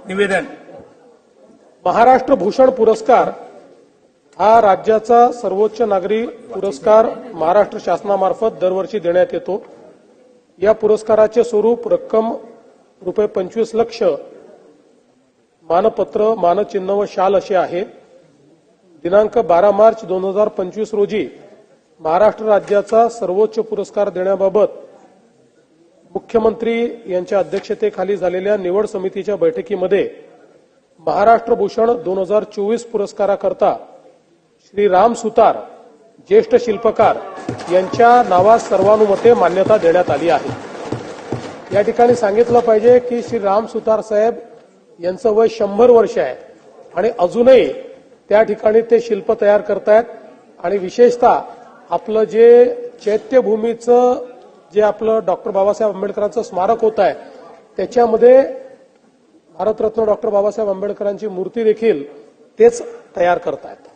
निवेदन. महाराष्ट्र भूषण पुरस्कार हा राज्याचा सर्वोच्च नागरी पुरस्कार महाराष्ट्र शासनामार्फत दरवर्षी देण्यात येतो. या पुरस्काराचे स्वरूप रक्कम ₹25 लाख, मानपत्र, मानचिन्ह व शाल असे आहे. दिनांक 12 मार्च 2025 रोजी महाराष्ट्र राज्याचा सर्वोच्च पुरस्कार देण्याबाबत मुख्यमंत्री यांच्या अध्यक्षतेखाली झालेल्या निवड समितीच्या बैठकीमध्ये महाराष्ट्र भूषण 2024 पुरस्काराकरता श्री राम सुतार, ज्येष्ठ शिल्पकार यांच्या नावास सर्वानुमते मान्यता देण्यात आली आहे. या ठिकाणी सांगितलं पाहिजे की श्री राम सुतार साहेब यांचं वय 100 वर्ष आहे आणि अजूनही त्या ठिकाणी ते शिल्प तयार करतायत. आणि विशेषतः आपलं जे चैत्यभूमीचं जे आपलं डॉक्टर बाबासाहेब आंबेडकरांचं स्मारक होत आहे त्याच्यामध्ये भारतरत्न डॉक्टर बाबासाहेब आंबेडकरांची मूर्ती देखील तेच तयार करतायत.